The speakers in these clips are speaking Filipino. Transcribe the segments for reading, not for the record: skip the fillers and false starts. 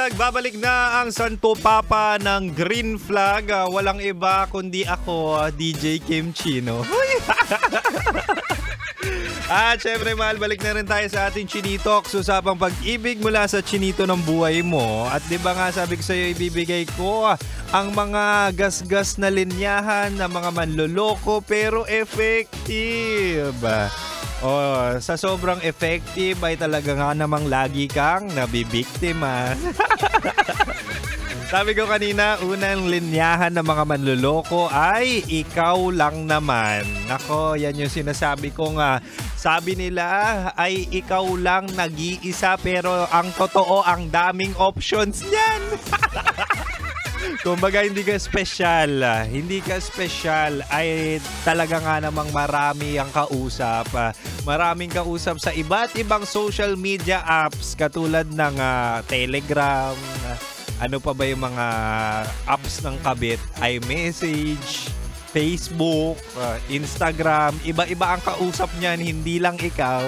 Nagbabalik na ang Santo Papa ng Green Flag. Walang iba kundi ako, DJ Kim Chino. At syempre mahal, balik na rin tayo sa ating Chinitox. Usapang pag-ibig mula sa chinito ng buhay mo. At di ba nga sabi ko sa'yo, ibibigay ko ang mga gasgas na linyahan ng mga manloloko pero effective. Sa sobrang effective ay talaga nga namang lagi kang nabibiktima. Sabi ko kanina, unang linyahan ng mga manloloko ay ikaw lang naman. Nako, yan yung sinasabi ko nga. Sabi nila ay ikaw lang nag-iisa pero ang totoo ang daming options niyan. Kumbaga hindi ka special. Hindi ka special ay talaga nga namang marami ang kausap. Maraming kausap sa iba't ibang social media apps katulad ng Telegram. Ano pa ba yung mga apps ng kabit? iMessage, Facebook, Instagram. Iba-iba ang kausap niyan, hindi lang ikaw.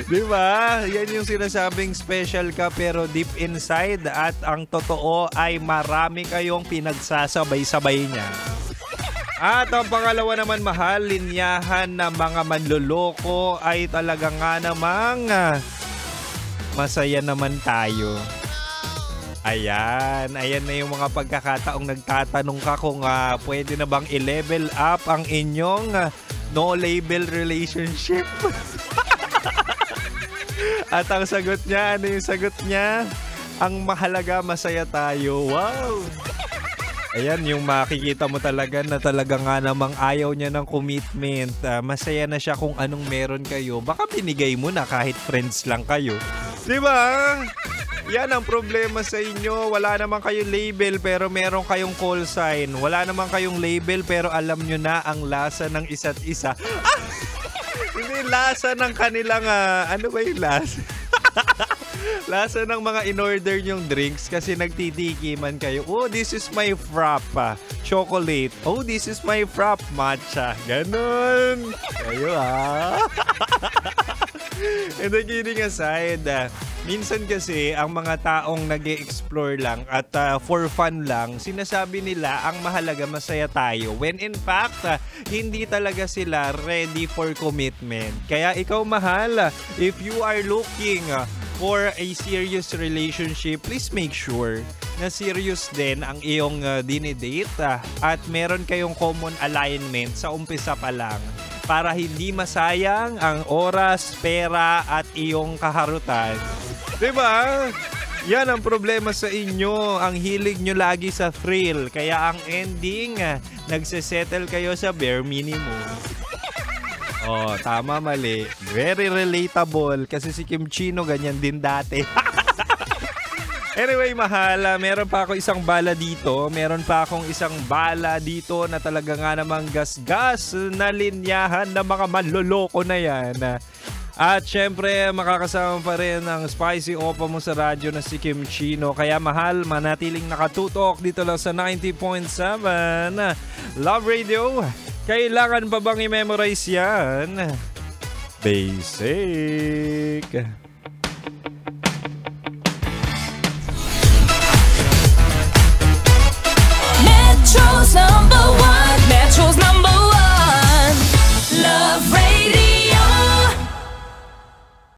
Diba? Yan yung sinasabing special ka pero deep inside at ang totoo ay marami kayong pinagsasabay-sabay niya. At ang pangalawa naman mahal, linyahan na mga manloloko ay talaga nga namang masaya naman tayo. Ayan na yung mga pagkakataong nagtatanong ka kung pwede na bang i-level up ang inyong no-label relationship. At ang sagot niya, ano yung sagot niya? Ang mahalaga, masaya tayo. Wow! Ayan, yung makikita mo talaga na talaga nga namang ayaw niya ng commitment. Masaya na siya kung anong meron kayo. Baka binigay mo na kahit friends lang kayo. Diba? Yan ang problema sa inyo. Wala naman kayong label pero meron kayong call sign. Wala naman kayong label pero alam nyo na ang lasa ng isa't isa. Hindi lasa ng kanilang, ano ba yung lasa? Lasa ng mga in-order nyong drinks kasi nagtitikiman kayo. Oh, this is my frap, chocolate. Oh, this is my frap, matcha. Ganon. Kayo And then kidding aside, minsan kasi ang mga taong nag-e-explore lang at for fun lang, sinasabi nila ang mahalaga masaya tayo. When in fact, hindi talaga sila ready for commitment. Kaya ikaw mahal, if you are looking for a serious relationship, please make sure na serious din ang iyong dinidate at meron kayong common alignment sa umpisa pa lang para hindi masayang ang oras, pera at iyong kaharutan. Diba? Yan ang problema sa inyo. Ang hilig nyo lagi sa thrill. Kaya ang ending, nagsesettle kayo sa bare minimum. Oh, tama, mali. Very relatable. Kasi si Kim Chino ganyan din dati. Anyway, mahal, meron pa ako isang bala dito. Meron pa akong isang bala dito na talaga nga namang gasgas na linyahan ng mga manloloko na yan. At syempre, makakasama pa rin ang spicy opa mo sa radyo na si Kim Chino. Kaya mahal, manatiling nakatutok dito lang sa 90.7 Love Radio. Kailangan pa bang i-memorize yan? Basic.